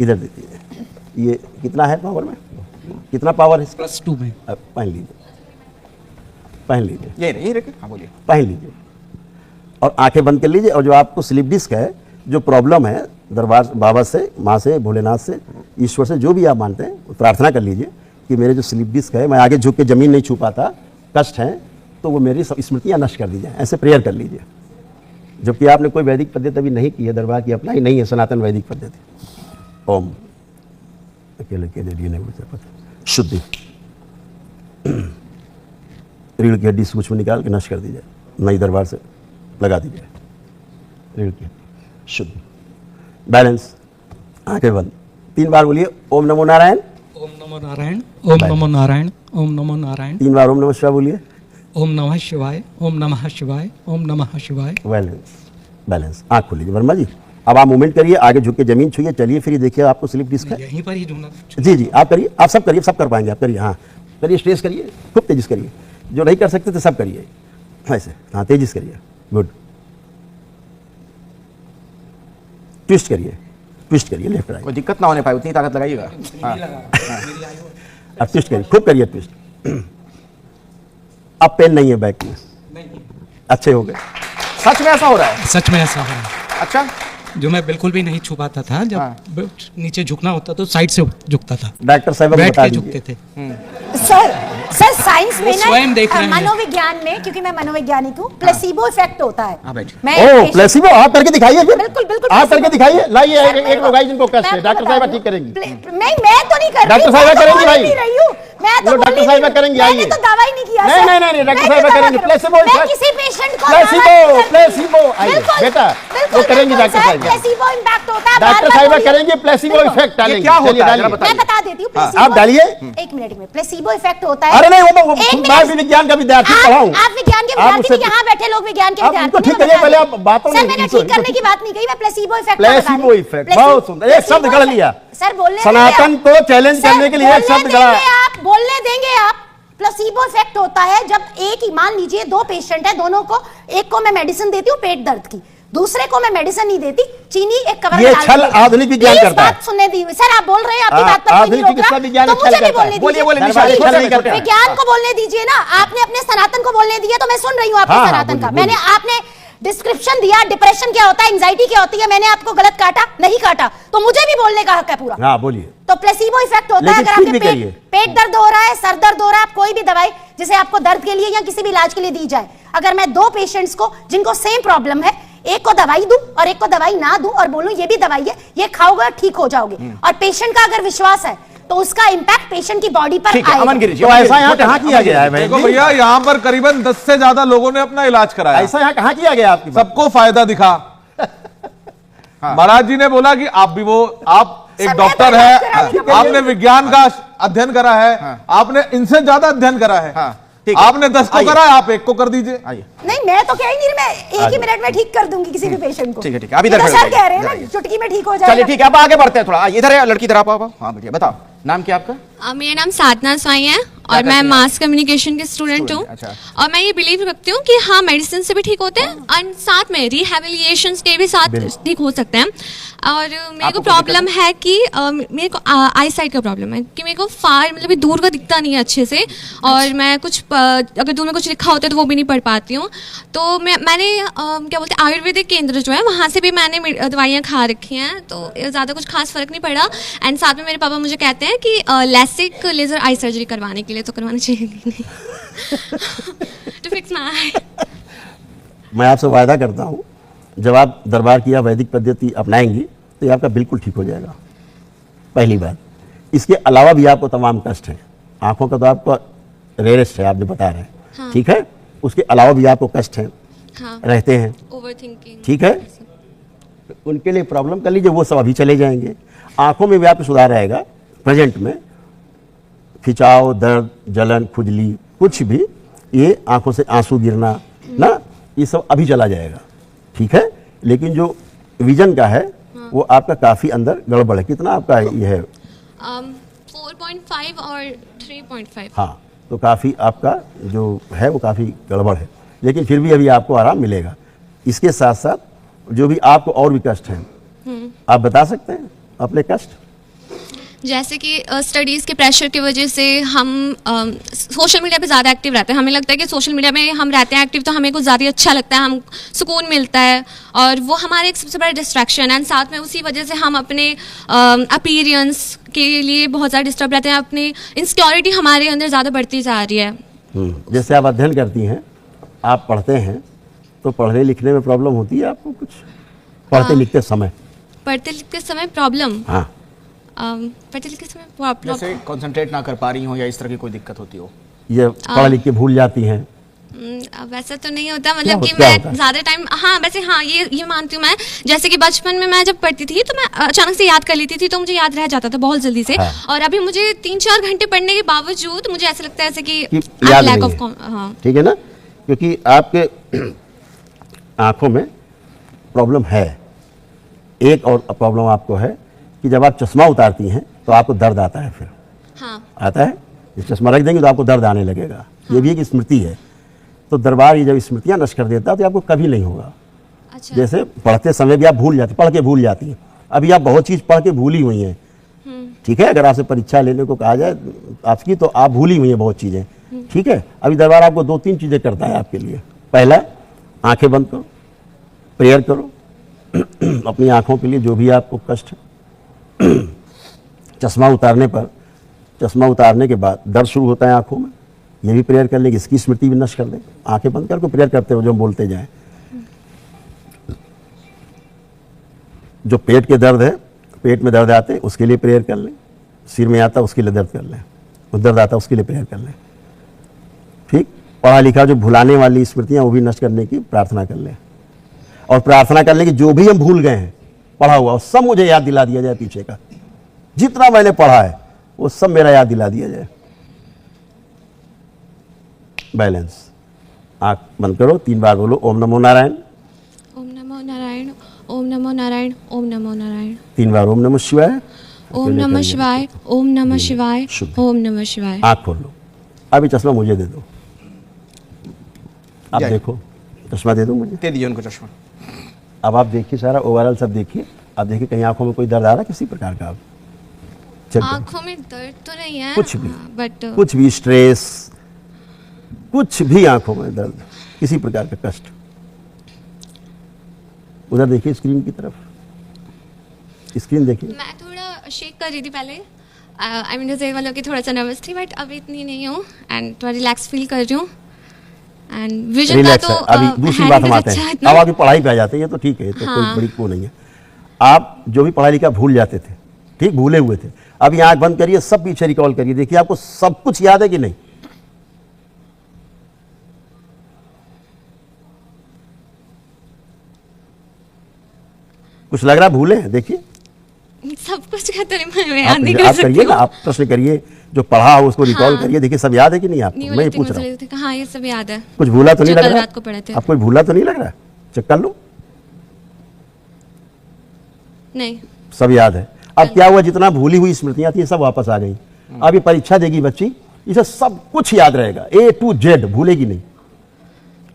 इधर दे दीजिए। ये कितना है पावर में, कितना पावर है इसका? +2 में। अब पहन लीजिए, पहन लीजिए, ये रखे। हाँ बोलिए। पहन लीजिए और आंखें बंद कर लीजिए। और जो आपको स्लिप डिस्क है, जो प्रॉब्लम है, दरबार बाबा से, माँ से, भोलेनाथ से, ईश्वर से, जो भी आप मानते हैं, प्रार्थना कर लीजिए कि मेरे जो स्लिप डिस्क है, मैं आगे झुक के जमीन नहीं छू पाता, कष्ट है, तो वो मेरी सब स्मृतियाँ नष्ट कर दी जाए, ऐसे प्रेयर कर लीजिए। जबकि आपने कोई वैदिक पद्धति अभी नहीं की है, दरबार की अपना ही नहीं है सनातन वैदिक पद्धति। ओम अकेले के लिए नहीं, शुद्धि। रीढ़ की हड्डी सूक्ष्म निकाल के नष्ट कर दी जाए, नई दरबार से लगा दी जाए। रीढ़ की हड्डी शुद्ध, बैलेंस, आंखें बंद, 3 बार बोलिए ओम नमो नारायण। ओम नमो नारायण, ओम नमो नारायण, ओम नमो नारायण। 3 बार ओम नमः शिवाय बोलिए। ओम नमः शिवाय, ओम नमः शिवाय, ओम नमः शिवाय। बैलेंस, बैलेंस, आँख खोलिए। वर्मा जी अब आप मूवमेंट करिए, आगे झुक के जमीन छुइए, चलिए फिर देखिए आपको स्लिप डिस्क है। यहीं पर ही ढूंढना। जी जी आप करिए, आप सब करिए, सब कर पाएंगे आप, करिए। हाँ करिए, स्ट्रेस करिए, खूब तेजी से करिए, जो नहीं कर सकते तो सब करिए ऐसे। हाँ तेजी से करिए, गुड। ट्विस्ट करिए, ट्विस्ट करिए, लेफ्ट राइट। कोई दिक्कत ना होने पाए उतनी ताकत लगाइएगा। अब ट्विस्ट करिए, खूब करिए ट्विस्ट। अब पेन नहीं है बैक में, अच्छे हो गए। सच में ऐसा हो रहा है? सच में ऐसा हो रहा है। अच्छा, जो मैं बिल्कुल भी नहीं छू पाता था, जब नीचे झुकना होता तो साइड से झुकता था, डॉक्टर साहब बैठ बता के दीजिए। झुकते थे। सर साइंस में स्वयं देख रहे हैं। मनोविज्ञान में, क्योंकि मैं मनोवैज्ञानिक हूँ, प्लेसिबो इफेक्ट होता है। ओ प्लेसिबो, आप करके दिखाइए फिर। बिल्कुल बिल्कुल आप करके दिखाइए, लाइए एक लोग आई जिनको कष्ट है, डॉक्टर साहब ठीक करेंगी। मैं तो नहीं कर रही, डॉक्टर साहिबा करेंगी भाई। मैं तो डॉक्टर साहिबा करेंगी, आइए। मैंने तो दावा ही नहीं किया। नहीं, डॉक्टर साहिबा करेंगी। प्लेसिबो मैं किसी पेशेंट को प्लेसिबो आइए बेटा, वो करेंगी डॉक्टर साहिबा। प्लेसिबो इम्पैक्ट होता है। डॉक्टर साहिबा करेंगे, प्लेसिबो इफेक्ट डालेंगे। क्या होता है जरा मैं बता देती हूँ। आप डालिए। एक मिनट में प्लेसिबो इफेक्ट होता है। अरे नहीं, वो मैं भी विज्ञान का विद्यार्थी पढ़ाऊं। आप विज्ञान के विद्यार्थी नहीं, यहाँ बैठे लोग विज्ञान के विद्यार्थी उनको ठीक करिए, पहले आप बातों सर मैंने ठीक करने की बात नहीं कही, मैं प्लेसिबो इफेक्ट प्लेसिबो इफेक्ट, बहुत सुंदर, एक शब्द गढ़ लिया। सर बोलने सनातन को चैलेंज करने के लिए एक शब्द गढ़ा। आप बोलने देंगे आप। प्लेसिबो इफेक्ट होता है जब एक ही, मान लीजिए 2 पेशेंट है, दोनों को, एक को मैं मेडिसिन देती हूँ पेट दर्द की, दूसरे को मैं मेडिसिन नहीं देती, चीनी एक कवर ये डाल छल देती। आधुनिक विज्ञान प्लीज करता है। बात सुनने दी। सर आप बोल रहे हैं, आपकी बात पर कोई नहीं आधुनिक रोक चिकित्सा रहा, विज्ञान तो छल मुझे भी करता है। बोलने बोलिए, बोलिए, दीजिए। निशा, छल नहीं करता है। विज्ञान को बोलने दीजिए ना, आपने अपने सनातन को बोलने दिया, तो मैं सुन रही हूँ आपके हाँ, सनातन का। बोलिए, मैंने आपने डिस्क्रिप्शन दिया, डिप्रेशन क्या होता है, एंजाइटी क्या होती है, मैंने आपको गलत काटा नहीं काटा, तो मुझे भी बोलने का हक है पूरा। हाँ बोलिए। तो प्लेसिबो इफेक्ट होता है लेकिन अगर ठीक भी आपके करिए। पेट दर्द हो रहा है, सर दर्द हो रहा है, आप कोई भी दवाई जिसे आपको दर्द के लिए या किसी भी इलाज के लिए दी जाए, अगर मैं 2 पेशेंट्स को जिनको सेम प्रॉब्लम है, एक को दवाई दूं और एक को दवाई ना दूं और बोलूं ये भी दवाई है, ये खाओगे ठीक हो जाओगे, और पेशेंट का अगर विश्वास है तो उसका इंपैक्ट पेशेंट की बॉडी पर आएगा। अमन गिरी जी, तो ऐसा यहाँ कहाँ किया गया है? देखो भैया, यहाँ पर करीबन 10 से ज्यादा लोगों ने अपना इलाज कराया। ऐसा यहाँ कहाँ किया गया आपकी? सबको फायदा दिखा। महाराज जी ने बोला कि आप भी वो, आप एक डॉक्टर है, आपने विज्ञान का अध्ययन करा है, आपने इनसे ज्यादा अध्ययन करा है, आपने 10 को करा है, आप 1 को कर दीजिए। नहीं मैं तो कह ही नहीं, मैं एक ही मिनट में ठीक कर दूंगी किसी भी पेशेंट को। ठीक है, ठीक है, अभी इधर तो खड़े सर हो कह रहे हैं जाइए। ना चुटकी में ठीक हो जाएगा। चलिए ठीक है, अब आगे बढ़ते हैं थोड़ा। इधर है लड़की, इधर आप आओ। हाँ बेटिया बताओ, नाम क्या आपका? मेरा नाम साधना स्वाई है और मैं मास कम्युनिकेशन की स्टूडेंट हूँ। अच्छा। और मैं ये बिलीव रखती हूँ कि हाँ मेडिसिन से भी ठीक होते हैं और साथ में रिहेबिलिटेशन के भी साथ ठीक हो सकते हैं। और मेरे को प्रॉब्लम है कि मेरे को आई साइट का प्रॉब्लम है कि मेरे को फार मतलब दूर का दिखता नहीं है अच्छे से, और मैं कुछ अगर दूर में कुछ लिखा होता है तो वो भी नहीं पढ़ पाती हूँ। तो मैंने क्या बोलते हैं आयुर्वेदिक केंद्र जो है वहाँ से भी मैंने दवाइयाँ खा रखी हैं, तो ज़्यादा कुछ खास फर्क नहीं पड़ा। एंड साथ में मेरे पापा मुझे कहते हैं कि लेसिक लेजर आई सर्जरी करवाने के लिए तो करवानी चाहिए टू फिक्स माय आई। मैं आपसे वायदा करता हूँ, जब आप दरबार की वैदिक पद्धति अपनाएंगी तो ये आपका बिल्कुल ठीक हो जाएगा, पहली बात। इसके अलावा भी आपको तमाम कष्ट हैं, आंखों का तो आपको रेयरेस्ट है, आप जो बता रहे हैं। हाँ। ठीक है, उसके अलावा भी आपको कष्ट हैं। हाँ। रहते हैं, ओवरथिंकिंग। ठीक है, उनके लिए प्रॉब्लम कर लीजिए, वो सब अभी चले जाएंगे। आंखों में भी आपको सुधार आएगा, प्रेजेंट में खिंचाव, दर्द, जलन, खुजली, कुछ भी, ये आंखों से आंसू गिरना ना, ये सब अभी चला जाएगा। ठीक है, लेकिन जो विजन का है वो आपका काफी अंदर गड़बड़ है। कितना आपका ये है? 4.5 और 3.5। हाँ, तो काफी आपका जो है वो काफी गड़बड़ है, लेकिन फिर भी अभी आपको आराम मिलेगा। इसके साथ साथ जो भी आपको और भी कष्ट हैं, आप बता सकते हैं अपने कष्ट? जैसे कि स्टडीज़ के प्रेशर की वजह से हम सोशल मीडिया पे ज़्यादा एक्टिव रहते हैं। हमें लगता है कि सोशल मीडिया में हम रहते हैं एक्टिव तो हमें कुछ ज़्यादा अच्छा लगता है, हम सुकून मिलता है, और वो हमारे एक सबसे बड़ा डिस्ट्रैक्शन है। एंड साथ में उसी वजह से हम अपने अपीयरेंस के लिए बहुत ज़्यादा डिस्टर्ब रहते हैं, अपनी इनसिक्योरिटी हमारे अंदर ज़्यादा बढ़ती जा रही है। जैसे आप अध्ययन करती हैं, आप पढ़ते हैं, तो पढ़ने लिखने में प्रॉब्लम होती है आपको कुछ? पढ़ते लिखते समय? पढ़ते लिखते समय प्रॉब्लम? हाँ, पढ़ते लिखते समय प्रॉब्लम जैसे कंसंट्रेट ना कर पा रही हो या इस तरह की कोई दिक्कत होती हो? ये पढ़ लिख के भूल जाती हैं? वैसा तो नहीं होता, मतलब कि क्या होता मैं है? ज्यादा टाइम, हाँ वैसे हाँ ये मानती हूँ मैं, जैसे कि बचपन में मैं जब पढ़ती थी तो मैं अचानक से याद कर लेती थी, तो मुझे याद रह जाता था बहुत जल्दी से। हाँ। और अभी मुझे 3-4 घंटे पढ़ने के बावजूद मुझे ऐसा लगता है जैसे कि याद लैक नहीं ऑफ, हाँ ठीक है ना, क्योंकि आपके आंखों में प्रॉब्लम है। एक और प्रॉब्लम आपको है कि जब आप चश्मा उतारती हैं तो आपको दर्द आता है, फिर हाँ आता है, इस चश्मा रख देंगे तो आपको दर्द आने लगेगा। ये भी एक स्मृति है। तो दरबार ये जब स्मृतियां नष्ट कर देता है तो आपको कभी नहीं होगा। अच्छा जैसे पढ़ते समय भी आप भूल जाते, पढ़ के भूल जाती हैं। अभी आप बहुत चीज़ पढ़ के भूली हुई हैं, ठीक है। अगर आपसे परीक्षा लेने को कहा जाए आपकी, तो आप भूली हुई हैं बहुत चीज़ें, ठीक है। अभी दरबार आपको 2-3 चीज़ें करता है आपके लिए। पहला, आंखें बंद करो, प्रेयर करो अपनी आंखों के लिए, जो भी आपको कष्ट है। चश्मा उतारने पर, चश्मा उतारने के बाद दर्द शुरू होता है आंखों में, ये भी प्रेयर कर लेंगे, इसकी स्मृति भी नष्ट कर दें। आंखें बंद करके प्रेयर करते हो जो हम बोलते जाएं। जो पेट के दर्द है, पेट में दर्द आते हैं उसके लिए प्रेयर कर लें। सिर में आता उसके लिए दर्द कर लें, दर्द आता उसके लिए प्रेयर कर लें, ठीक। पढ़ा लिखा जो भुलाने वाली स्मृतियां वो भी नष्ट करने की प्रार्थना कर लें। और प्रार्थना कर लें कि जो भी हम भूल गए हैं पढ़ा हुआ, वो सब मुझे याद दिला दिया जाए। पीछे का जितना मैंने पढ़ा है वो सब मेरा याद दिला दिया जाए। बैलेंस। आंख बंद करो, 3 बार बोलो ओम नमो नारायण, ओम नमो नारायण, ओम नमो नारायण, ओम नमो नारायण। 3 बार ओम नमः शिवाय, ओम नमः शिवाय, ओम नमः शिवाय, ओम नमः शिवाय। आंख खोल लो। अभी चश्मा मुझे दे दो, आप जय। देखो, चश्मा दे दो मुझे, दे दीजिए उनको चश्मा। अब आप देखिए सारा ओवरऑल सब देखिए। आप देखिए कहीं आंखों में कोई दर्द आ रहा है किसी प्रकार का? आप चेक करो। आंखों में दर्द तो नहीं है कुछ भी, बट कुछ भी स्ट्रेस, कुछ भी आंखों में दर्द, किसी प्रकार का कष्ट। उधर देखिए स्क्रीन की तरफ, स्क्रीन देखिए। मैं थोड़ा शेक कर रही थी पहले, आई मीन जैसे वालों की थोड़ा सा नर्वस थी, बट अभी इतनी नहीं हूँ एंड थोड़ा रिलैक्स फील कर रही हूँ। एंड विजन का रिलैक्स तो है। अभी दूसरी बात हम आते हैं, अब आपकी पढ़ाई पे आ जाते हैं, ये तो ठीक है, ये तो कोई हाँ। बड़ी को नहीं है। आप जो भी पढ़ा लिखा भूल जाते थे, ठीक, भूले हुए थे, अभी आंख बंद करिए, सब पीछे रिकॉल करिए, देखिए आपको सब कुछ याद है कि नहीं। कुछ लग रहा भूले हैं? देखिए सब कुछ कहते रहे, मैं याद नहीं आप कर करिए सकती ना, हूँ। आप प्रश्न करिए, जो पढ़ा हो उसको रिकॉल हाँ। करिए, देखिए सब याद है कि नहीं आपको। मैं ये पूछ रहा हूँ, हाँ ये सब याद है। कुछ भूला तो नहीं जो लग कल रहा? रात को पढ़े थे। आप कोई भूला तो नहीं लग रहा? चेक कर लो, नहीं सब याद है। अब क्या हुआ, जितना भूली हुई स्मृतियां थी सब वापस आ गई। अब ये परीक्षा देगी बच्ची, इसे सब कुछ याद रहेगा, A to Z, भूलेगी नहीं।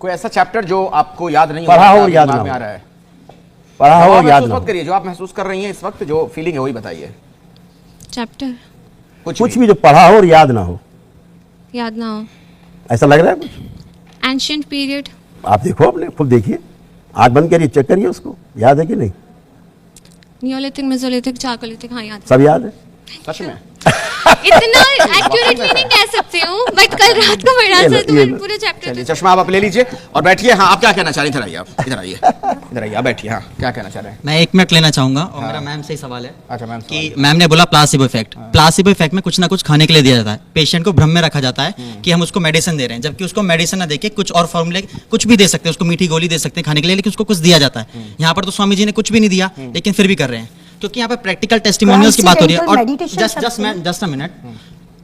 कोई ऐसा चैप्टर जो आपको याद नहीं पढ़ा हो और अभी याद दिमाग ना में हो। आ रहा है? पढ़ा हो और याद महसूस ना मत हो। करिए, जो आप महसूस कर रही हैं इस वक्त, जो फीलिंग है वही बताइए। चैप्टर कुछ भी जो पढ़ा हो और याद ना हो, याद ना हो। ऐसा लग रहा है कुछ? एंशिएंट पीरियड, आप देखो, अपने खुद देखिए, आंख बंद करिए, चेक करिए उसको, याद है कि नहीं? नियोलिथिक, मेसोलिथिक, चाकोलिथिक, हाँ याद सब याद है। सच में इतना एक्यूरेटली नहीं कह सकती हूँ, बट कल रात को पढ़ा था तो मैंने पूरे चैप्टर चलिए, चश्मा आप ले लीजिए और बैठिए। हाँ, आप क्या कहना चाह रही हैं? इधर आइए, आप इधर आइए, इधर आइए, आप बैठिए। हाँ, क्या कहना चाह रहे हैं? मैं 1 मिनट लेना चाहूंगा और मेरा मैम से ही सवाल है। अच्छा मैम, कि मैम ने बोला प्लासिबो इफेक्ट। प्लासिबो इफेक्ट में कुछ ना कुछ खाने के लिए दिया जाता है, पेशेंट को भ्रम में रखा जाता है कि हम उसको मेडिसिन दे रहे हैं, जबकि उसको मेडिसिन ना देके कुछ और फॉर्मूले कुछ भी दे सकते हैं, उसको मीठी गोली दे सकते हैं खाने के लिए, लेकिन उसको कुछ दिया जाता है। यहाँ पर तो स्वामी जी ने कुछ भी नहीं दिया, लेकिन फिर भी कर रहे हैं, क्योंकि यहाँ पे प्रैक्टिकल टेस्टिमोनियल्स की बात हो रही है। और जस्ट अ मिनट,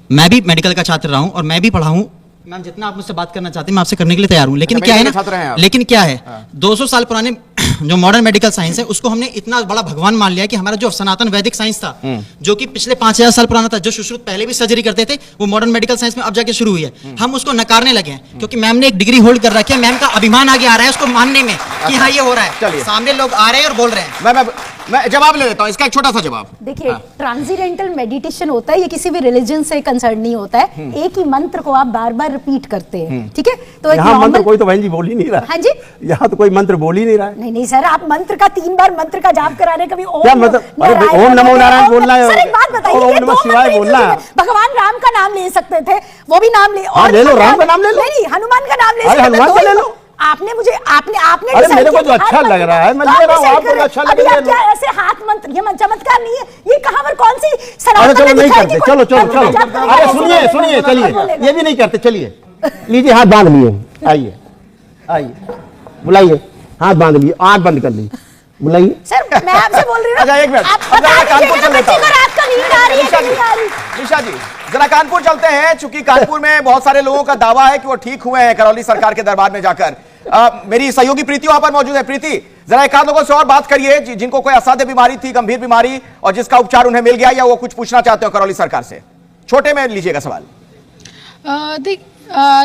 मैं भी मेडिकल का छात्र रहा हूँ और मैं भी पढ़ा हूँ मैम। जितना आप मुझसे बात करना चाहते हैं मैं आपसे करने के लिए तैयार हूँ, लेकिन क्या है ना, लेकिन क्या है, 200 साल पुराने जो मॉडर्न मेडिकल साइंस है उसको हमने इतना बड़ा भगवान मान लिया कि हमारा जो सनातन वैदिक साइंस था, जो कि पिछले 5000 साल पुराना था, जो सुश्रुत पहले भी सर्जरी करते थे, वो मॉडर्न मेडिकल साइंस में अब जाके शुरू हुई है। हम उसको नकारने लगे हैं क्योंकि मैम ने एक डिग्री होल्ड कर रखी है। मैम का अभिमान आगे आ रहा है उसको मानने में कि हाँ ये हो रहा है, सामने लोग आ रहे हैं और बोल रहे हैं। मैं जवाब ले लेता हूँ इसका, एक छोटा सा जवाब। देखिए, ट्रांसेंडेंटल मेडिटेशन होता है, ये किसी भी रिलीजन से कंसर्न नहीं होता है। एक ही मंत्र को आप बार बार रिपीट करते हैं, ठीक है? तो यहाँ मंत्र कोई तो बहन जी बोल ही नहीं रहा। हाँ जी, यहाँ तो कोई मंत्र बोल ही नहीं रहा है। नहीं सर, आप मंत्र का 3 बार मंत्र का जाप करा रहे, कभी ओम क्या मतलब? अरे ओम नमो नारायण बोलना है, सर एक बात बताइए, ओम नमः शिवाय बोलना है। भगवान राम का नाम ले सकते थे, वो भी नाम ले, हाँ ले लो, राम का नाम ले लो, नहीं हनुमान का नाम ले अरे सकते हनुमान का ले लो। आपने मुझे आपने अरे decide मेरे को किया तो कि अच्छा हाथ लग रहा है, मैं आप ले रहा हूँ, decide आपको कर रहे अच्छा हैं। अभी लग आप क्या रहा है। ऐसे हाथ मंत्र, ये चमत्कार नहीं है, ये कहावत कौन सी अरे सनातन चलो ने नहीं दिखाई करते, कि चलो कोई चलो चलो, जाप करेगा, अरे ऐसे सुनिए बोलेगा, सुनिए, ऐसे चलिए, बोलेगा। ये भी नहीं करते, चलिए लीजिए हाथ बांध लिए, आइए आइए, बुलाइए, हाथ बांध लिए, आंख बंद कर ली, बुलाइए। सर मैं आपसे बोल रही हूँ अच्छा, एक मिनट, आप अब बता जरा कानपुर दीजिएगा चल लेता बच्चे को हूं। रात को नींद आ रही है निशा कि जी, नहीं आ रही। निशा जी जरा कानपुर चलते हैं, चूंकि कानपुर में बहुत सारे लोगों का दावा है कि वो ठीक हुए हैं करौली सरकार के दरबार में जाकर। मेरी सहयोगी प्रीति वहां पर मौजूद है। प्रीति, जरा एक आध लोगों से और बात करिए जिनको कोई असाध्य बीमारी थी, गंभीर बीमारी, और जिसका उपचार उन्हें मिल गया, या वो कुछ पूछना चाहते हो करौली सरकार से। छोटे में लीजिएगा सवाल।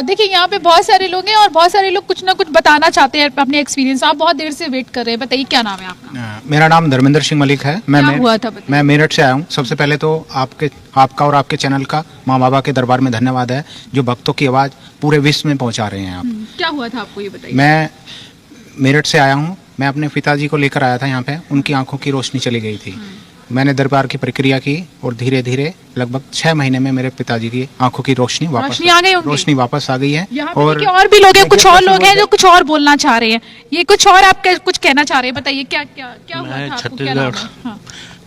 देखिए यहाँ पे बहुत सारे लोग हैं और बहुत सारे लोग कुछ ना कुछ बताना चाहते हैं अपने एक्सपीरियंस। आप बहुत देर से वेट कर रहे हैं, बताइए क्या नाम है आपका? मेरा नाम धर्मेंद्र सिंह मलिक है। क्या हुआ था बताइए? मैं मेरठ से आया हूँ। सबसे पहले तो आपका और आपके चैनल का माँ बाबा के दरबार में धन्यवाद है, जो भक्तों की आवाज़ पूरे विश्व में पहुँचा रहे हैं आप। क्या हुआ था आपको ये बताइए। मैं मेरठ से आया हूँ। मैं अपने पिताजी को लेकर आया था यहाँ पे, उनकी आंखों की रोशनी चली गई थी। मैंने दरबार की प्रक्रिया की और धीरे धीरे लगभग 6 महीने में मेरे पिताजी की आंखों की रोशनी वापस आ गई है। और भी लोग हैं, कुछ और लोग हैं जो कुछ और बोलना चाह रहे हैं। ये कुछ और आप कुछ कहना चाह रहे हैं, बताइए क्या क्या क्या हुआ था आपको, क्या नाम है?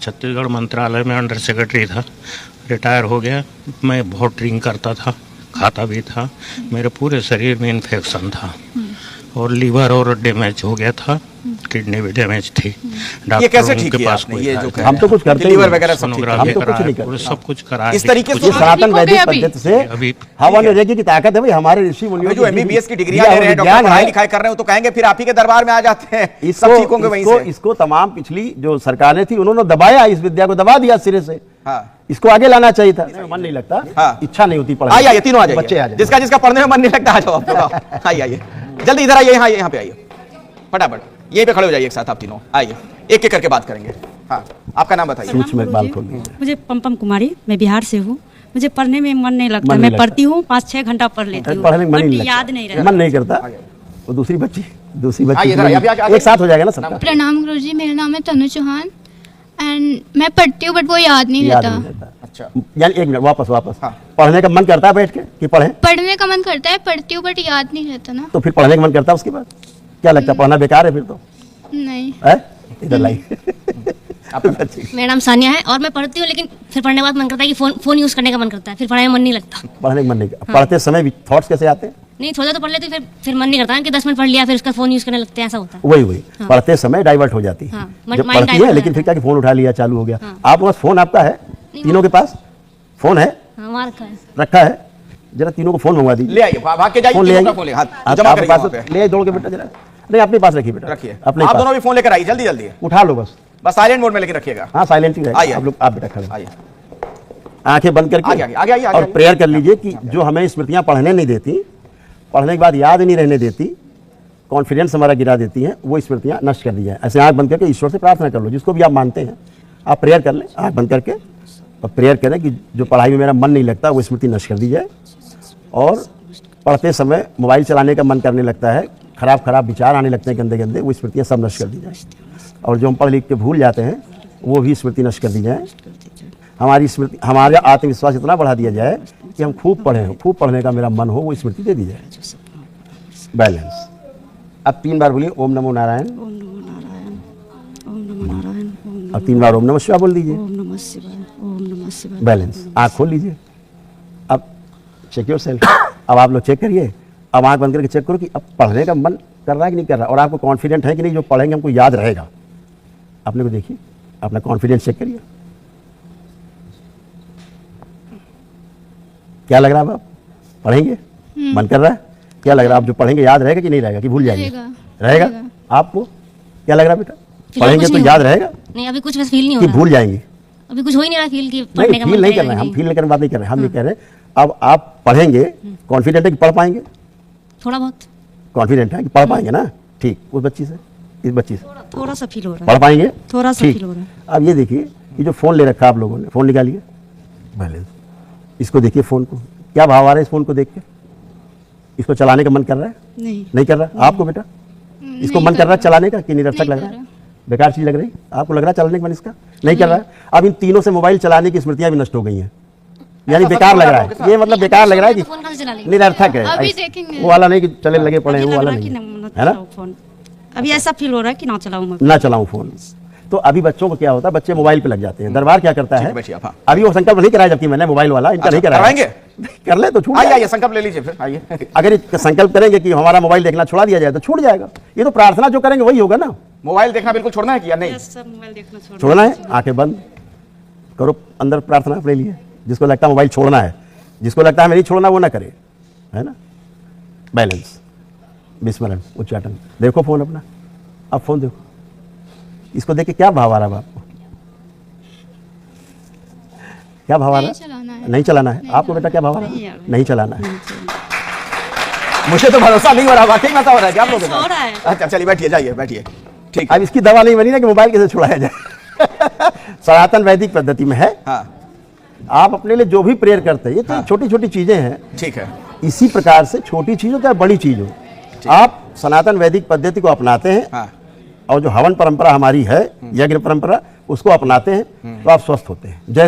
छत्तीसगढ़ मंत्रालय में अंडर सेक्रेटरी था, रिटायर हो गया। मैं बहुत ड्रिंक करता था, खाता भी था, मेरे पूरे शरीर में इन्फेक्शन था और लीवर और डैमेज हो गया था, किडनी भी डैमेज थी। ये कैसे ठीक किया आपने? ये जो हम तो कुछ करते लीवर वगैरह सब ठीक हम तो कुछ नहीं करते, सब कुछ करा। इस तरीके से सनातन वैदिक पद्धति से हवा में रेगी की ताकत है भाई। हमारे ऋषि मुनियों जो एमबीबीएस की डिग्री ले रहे हैं, डॉक्टर पढ़ाई लिखाई कर रहे हो, तो कहेंगे फिर आप ही के दरबार में आ जाते हैं, सब ठीक होंगे वहीं से। इसको तमाम पिछली जो सरकारें थी उन्होंने दबाया, इस विद्या को दबा दिया सिरे से। इसको आगे लाना चाहिए था। मन नहीं लगता, इच्छा नहीं होती पढ़ाई। आइए तीनों आ जाइए, बच्चे आ जाए, जिसका जिसका पढ़ने में मन नहीं लगता आ जाओ आप। आइए जल्दी इधर आइए, यहाँ पे आइए, फटाफट यहीं पे खड़े हो जाइए एक साथ आप तीनों। आइए एक एक करके बात करेंगे। हाँ, आपका नाम बताइए। मुझे पम्पम कुमारी, मैं बिहार से हूँ। मुझे पढ़ने में मन नहीं लगता। मैं पढ़ती हूँ, 5-6 घंटा पढ़ लेती हूँ, याद नहीं रहता, मन नहीं करता। वो दूसरी बच्ची एक साथ हो जाएगा ना सब। प्रणाम गुरुजी, मेरा नाम है तनु चौहान एंड मैं पढ़ती हूँ बट वो याद नहीं रहता। अच्छा, यानी एक मिनट वापस। पढ़ने का मन करता है बैठ के कि पढ़े? पढ़ने का मन करता है, पढ़ती हूँ बट याद नहीं रहता ना। तो फिर पढ़ने का मन करता है उसके बाद? क्या लगता है पढ़ना बेकार है फिर तो? नहीं। इधर लाई। मेरा नाम सानिया है और मैं पढ़ती हूँ, लेकिन फिर पढ़ने के बाद मन करता है कि फोन यूज करने का मन करता है, फिर पढ़ाई में मन नहीं लगता। पढ़ने का मन नहीं करता। पढ़ते समय थॉट्स कैसे आते हैं? नहीं, थोड़ा तो पढ़ लेते, फिर मन नहीं करता कि 10 मिनट पढ़ लिया फिर उसका फोन यूज करने लगते हैं, ऐसा होता है। वही पढ़ते समय डाइवर्ट हो जाती है। जब पढ़ती है लेकिन फिर क्या कि फोन उठा लिया, चालू हो गया। आपके पास फोन आपका है? तीनों के पास फोन है? रखा है। जरा तीनों को फोन मंगवा दीजिए। ले आइए, भाग के जाइए, फोन ले आइए, जमा करिए वहां पे। ले दौड़ के बेटा जरा। नहीं, अपने पास रखिए बेटा, रखिए। अपने आप दोनों भी फोन लेकर आइए, जल्दी जल्दी उठा लो, बस साइलेंट मोड में लेकर रखिएगा। हाँ, साइलेंट ही रहेगा। आप लोग, आप बेटा खड़े आइए, आंखें बंद करके और प्रेयर कर लीजिए कि जो हमें स्मृतियां पढ़ने नहीं देती, पढ़ने के बाद याद नहीं रहने देती, कॉन्फिडेंस हमारा गिरा देती हैं, वो स्मृतियां नष्ट कर दी जाए। ऐसे आंख बंद करके ईश्वर से प्रार्थना कर लो, जिसको भी आप मानते हैं आप प्रेयर कर लें, आंख बंद करके और प्रेयर करें कि जो पढ़ाई में मेरा मन नहीं लगता वो स्मृति नष्ट कर दी जाए। और पढ़ते समय मोबाइल चलाने का मन करने लगता है, खराब विचार आने लगते हैं गंदे गंदे, वो स्मृतियाँ सब नष्ट कर दी जाए। और जो हम पढ़ लिख के भूल जाते हैं वो भी स्मृति नष्ट कर दी जाए। हमारी स्मृति, हमारा आत्मविश्वास इतना बढ़ा दिया जाए कि हम खूब पढ़ें, खूब पढ़ने का मेरा मन हो, वो स्मृति दे दी जाए। बैलेंस। अब 3 बार बोलिए ओम नमो नारायण, अब 3 बार ओम नमः शिवाय बोल दीजिए। बैलेंस। आँख खोल लीजिए। अब चेक योर सेल्फ। अब आप लोग चेक करिए, अब आँख बंद करके चेक करो कि अब पढ़ने का मन कर रहा है कि नहीं कर रहा, और आपको कॉन्फिडेंट है कि नहीं जो पढ़ेंगे हमको याद रहेगा। अपने को देखिए, अपना कॉन्फिडेंस चेक करिए। क्या लग रहा है? आप पढ़ेंगे, मन कर रहा है? क्या लग रहा है? आप जो पढ़ेंगे याद रहेगा कि नहीं रहेगा, कि भूल जाएंगे? रहेगा। आपको क्या लग रहा है बेटा? पढ़ेंगे तो याद रहेगा? नहीं, अभी कुछ बस फील नहीं हो रहा। कि भूल जाएंगे? अभी कुछ हो ही नहीं रहा फील कि पढ़ने का मन नहीं कर रहे हैं हम, फील नहीं करने बात नहीं कर रहे हैं हम। ये कह रहे हैं अब आप पढ़ेंगे, कॉन्फिडेंट है कि पढ़ पाएंगे? थोड़ा बहुत कॉन्फिडेंट है कि पढ़ पाएंगे ना? ठीक। उस बच्ची से, इस बच्ची से थोड़ा सा फील हो रहा है। पढ़ पाएंगे? थोड़ा सा फील हो रहा है। अब ये देखिए, ये जो फोन ले रखा आप लोगों ने, फोन निकालिए, बैलेंस। इसको देखिए, फोन को क्या भाव आ रहा है इस फोन को देख के? इसको चलाने का मन कर रहा है? नहीं कर रहा। आपको बेटा इसको मन कर रहा है चलाने का कि निरर्थक लग रहा है, बेकार चीज लग रही? आपको लग रहा है चलाने का मन इसका? नहीं कर रहा है। अब इन तीनों से मोबाइल चलाने की स्मृतियां भी नष्ट हो गई हैं। यानी बेकार लग रहा है, ये मतलब बेकार लग रहा है कि फोन कहाँ से चला लेंगे? निरर्थक है। अभी ऐसे- देखेंगे। वो वाला नहीं कि चले लगे पड़े हैं, अभी वो लग वाला रहा है नहीं कि है, ना है ना? चलाऊं फोन। अभी ऐसा फील हो रहा है कि ना चलाऊं मैं। ना चलाऊं फोन। तो अभी बच्चों को क्या होता है, बच्चे मोबाइल पे लग जाते हैं। दरबार क्या करता है, बैठिए आप, हाँ। अभी वो संकल्प नहीं कराया, जबकि मैंने मोबाइल वाला इनका नहीं कराया। करवाएंगे? कर ले तो छूट आइए जाएगा। आइए संकल्प ले लीजिए फिर, आइए। अगर ये संकल्प करेंगे कि हमारा मोबाइल देखना छुड़ा दिया जाए तो छूट जाएगा। ये तो प्रार्थना जो करेंगे वही होगा ना। मोबाइल देखना बिल्कुल छोड़ना है कि या नहीं? मोबाइल देखना छोड़ना है, आंखें बंद करो, अंदर प्रार्थना अपने लिए। जिसको लगता है मोबाइल छोड़ना है, जिसको लगता है मैं नहीं छोड़ना, वो ना करे, है ना। बैलेंस, विस्मरण, उच्चाटन। देखो फोन अपना, अब फोन देखो, इसको देख के क्या भाव आ रहा है आपको? क्या भाव आ रहा है? नहीं चलाना है। आपको बेटा क्या भाव आ रहा है? नहीं चलाना है। मुझे तो भरोसा नहीं हो रहा, वाकई में ऐसा हो रहा है क्या आप लोगों के हो रहा है। साथ? अच्छा चलिए बैठिए, जाइए बैठिए, ठीक। अब इसकी दवा नहीं बनी ना कि मोबाइल कैसे छुड़ाया जाए। सनातन वैदिक पद्धति में है। हाँ आप अपने लिए जो भी प्रेयर करते हैं, ये तो छोटी छोटी चीजें हैं। ठीक है। इसी प्रकार से छोटी चीज हो चाहे बड़ी चीज हो, आप सनातन वैदिक पद्धति को अपनाते हैं। हाँ। और जो हवन परंपरा हमारी है, यज्ञ परंपरा, उसको अपनाते हैं तो आप स्वस्थ होते हैं। जय